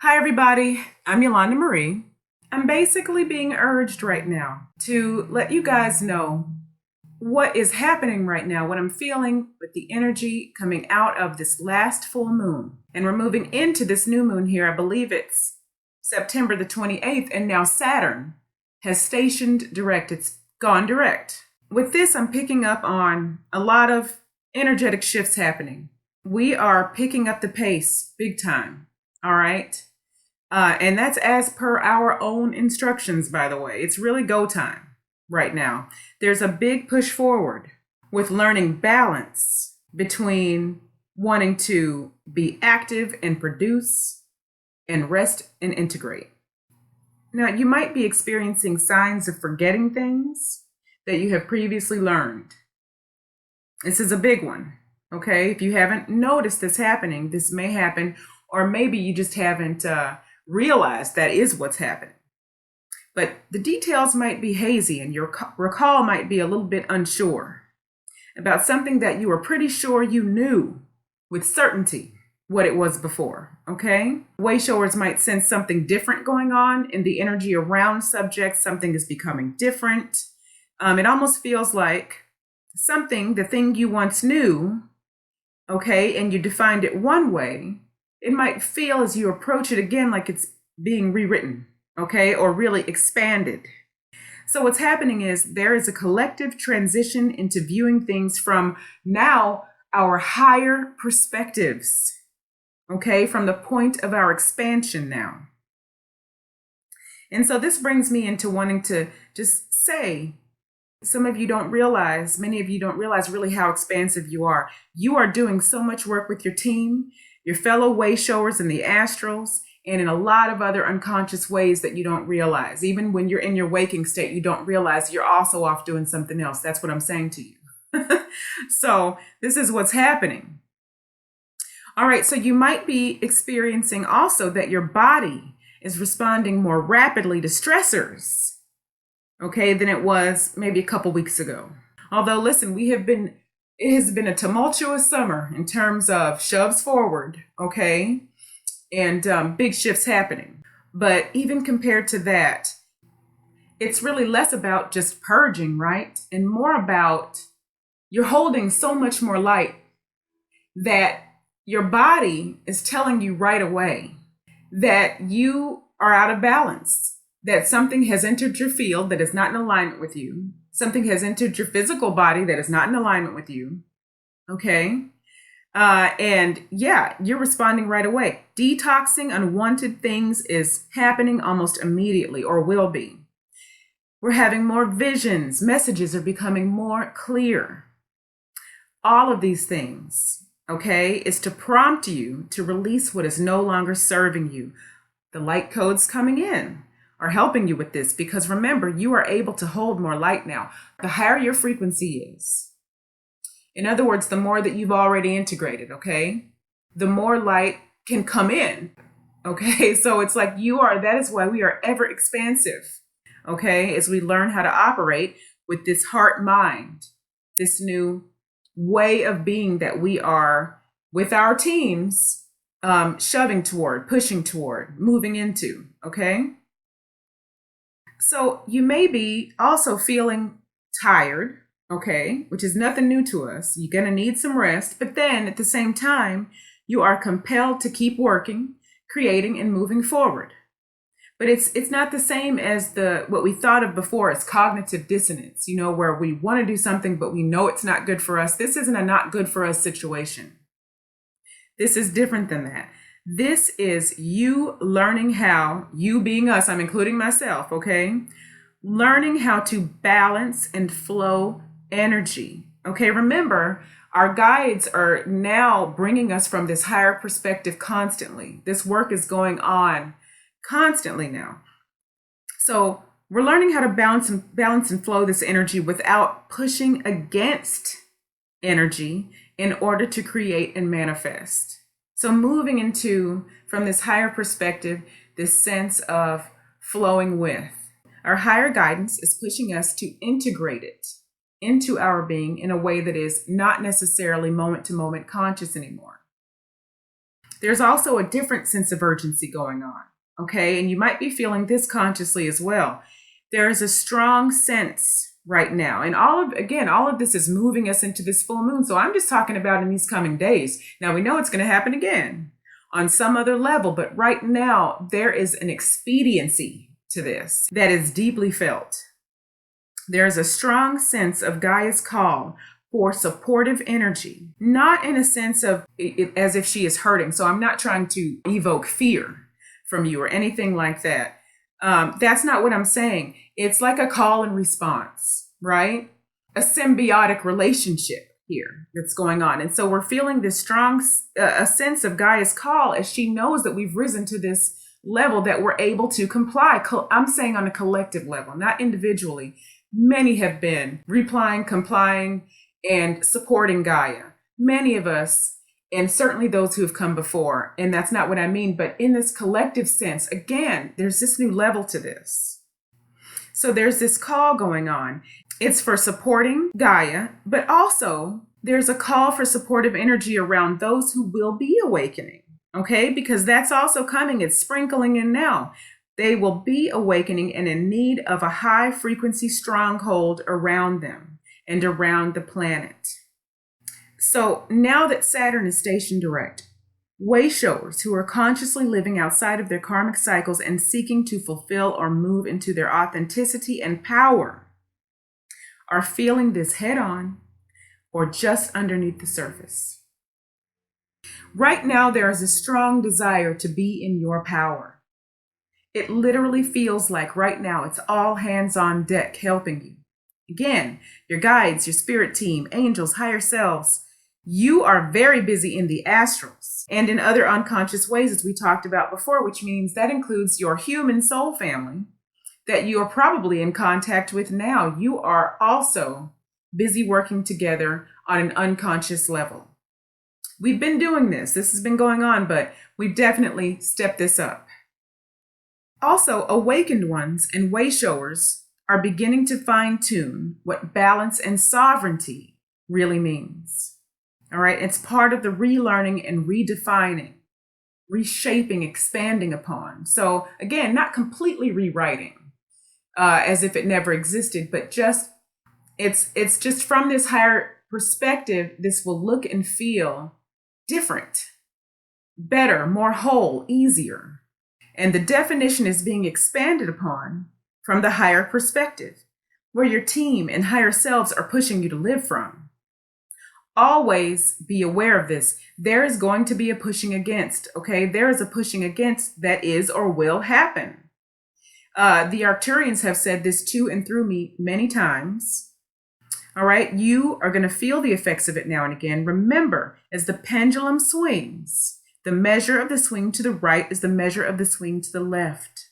Hi, everybody. I'm Yolanda Marie. I'm basically being urged right now to let you guys know what is happening right now, what I'm feeling with the energy coming out of this last full moon. And we're moving into this new moon here. I believe it's September the 28th, and now Saturn has stationed direct. It's gone direct. With this, I'm picking up on a lot of energetic shifts happening. We are picking up the pace big time. All right. And that's as per our own instructions, by the way. It's really go time right now. There's a big push forward with learning balance between wanting to be active and produce and rest and integrate. Now, you might be experiencing signs of forgetting things that you have previously learned. This is a big one, okay? If you haven't noticed this happening, this may happen, or maybe you just haven't realized that is what's happening. But the details might be hazy and your recall might be a little bit unsure about something that you were pretty sure you knew with certainty what it was before, okay? Way showers might sense something different going on in the energy around subjects. Something is becoming different. It almost feels like the thing you once knew, okay, and you defined it one way, it might feel as you approach it again like it's being rewritten, okay, or really expanded. So what's happening is there is a collective transition into viewing things from now our higher perspectives, okay, from the point of our expansion now. And so this brings me into wanting to just say, many of you don't realize really how expansive you are. You are doing so much work with your team, your fellow way showers in the astrals, and in a lot of other unconscious ways that you don't realize. Even when you're in your waking state, you don't realize you're also off doing something else. That's what I'm saying to you. So this is what's happening. All right, so you might be experiencing also that your body is responding more rapidly to stressors, okay, than it was maybe a couple weeks ago. Although, listen, it has been a tumultuous summer in terms of shoves forward, okay, and big shifts happening. But even compared to that, it's really less about just purging, right? And more about you're holding so much more light that your body is telling you right away that you are out of balance, that something has entered your field that is not in alignment with you. Something has entered your physical body that is not in alignment with you. Okay. And yeah, you're responding right away. Detoxing unwanted things is happening almost immediately, or will be. We're having more visions. Messages are becoming more clear. All of these things, okay, is to prompt you to release what is no longer serving you. The light codes coming in are helping you with this, because remember, you are able to hold more light now. The higher your frequency is, in other words, the more that you've already integrated, okay, the more light can come in, okay? So it's like that is why we are ever expansive, okay, as we learn how to operate with this heart mind, this new way of being that we are with our teams shoving toward, pushing toward, moving into, okay? So you may be also feeling tired, okay, which is nothing new to us. You're going to need some rest, but then at the same time, you are compelled to keep working, creating, and moving forward. But it's not the same as what we thought of before as cognitive dissonance, where we want to do something, but we know it's not good for us. This isn't a not good for us situation. This is different than that. This is you learning how, you being us, I'm including myself, okay? Learning how to balance and flow energy, okay? Remember, our guides are now bringing us from this higher perspective constantly. This work is going on constantly now. So we're learning how to balance and flow this energy without pushing against energy in order to create and manifest. So moving into, from this higher perspective, this sense of flowing with. Our higher guidance is pushing us to integrate it into our being in a way that is not necessarily moment to moment conscious anymore. there's also a different sense of urgency going on. Okay. And you might be feeling this consciously as well. There is a strong sense right now. And all of this is moving us into this full moon. So I'm just talking about in these coming days. Now we know it's going to happen again on some other level, but right now there is an expediency to this that is deeply felt. There's a strong sense of Gaia's call for supportive energy, not in a sense of it, as if she is hurting. So I'm not trying to evoke fear from you or anything like that. That's not what I'm saying. It's like a call and response, right? A symbiotic relationship here that's going on. And so we're feeling this strong a sense of Gaia's call as she knows that we've risen to this level that we're able to comply. I'm saying on a collective level, not individually. Many have been replying, complying, and supporting Gaia. Many of us, and certainly those who have come before. And that's not what I mean. But in this collective sense, again, there's this new level to this. So there's this call going on. It's for supporting Gaia, but also there's a call for supportive energy around those who will be awakening. Okay, because that's also coming. It's sprinkling in now. They will be awakening and in need of a high frequency stronghold around them and around the planet. So now that Saturn is stationed direct, way showers who are consciously living outside of their karmic cycles and seeking to fulfill or move into their authenticity and power are feeling this head on or just underneath the surface. Right now, there is a strong desire to be in your power. It literally feels like right now it's all hands on deck helping you. Again, your guides, your spirit team, angels, higher selves, you are very busy in the astrals and in other unconscious ways, as we talked about before, which means that includes your human soul family that you are probably in contact with now. You are also busy working together on an unconscious level. We've been doing this. This has been going on, but we've definitely stepped this up. Also, awakened ones and way showers are beginning to fine-tune what balance and sovereignty really means. All right, it's part of the relearning and redefining, reshaping, expanding upon. So again, not completely rewriting as if it never existed, but just it's just from this higher perspective, this will look and feel different, better, more whole, easier. And the definition is being expanded upon from the higher perspective, where your team and higher selves are pushing you to live from. Always be aware of this. There is going to be a pushing against, okay? There is a pushing against that is or will happen. The Arcturians have said this to and through me many times. All right, you are going to feel the effects of it now and again. Remember, as the pendulum swings, the measure of the swing to the right is the measure of the swing to the left.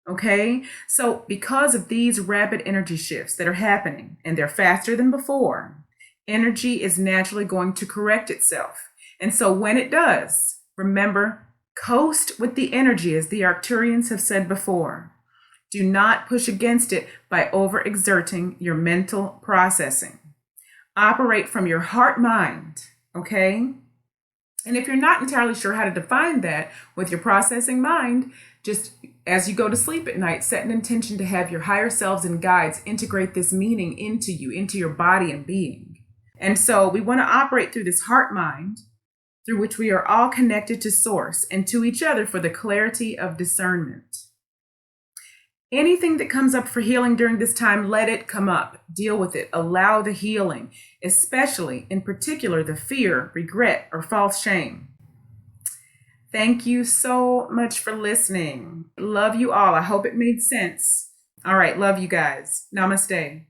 Okay, so because of these rapid energy shifts that are happening, and they're faster than before, energy is naturally going to correct itself. And so when it does, remember, coast with the energy, as the Arcturians have said before. Do not push against it by overexerting your mental processing. Operate from your heart mind, okay? And if you're not entirely sure how to define that with your processing mind, just as you go to sleep at night, set an intention to have your higher selves and guides integrate this meaning into you, into your body and being. And so we want to operate through this heart mind, through which we are all connected to source and to each other for the clarity of discernment. Anything that comes up for healing during this time, let it come up. Deal with it. Allow the healing, especially, in particular, the fear, regret, or false shame. Thank you so much for listening. Love you all. I hope it made sense. All right. Love you guys. Namaste.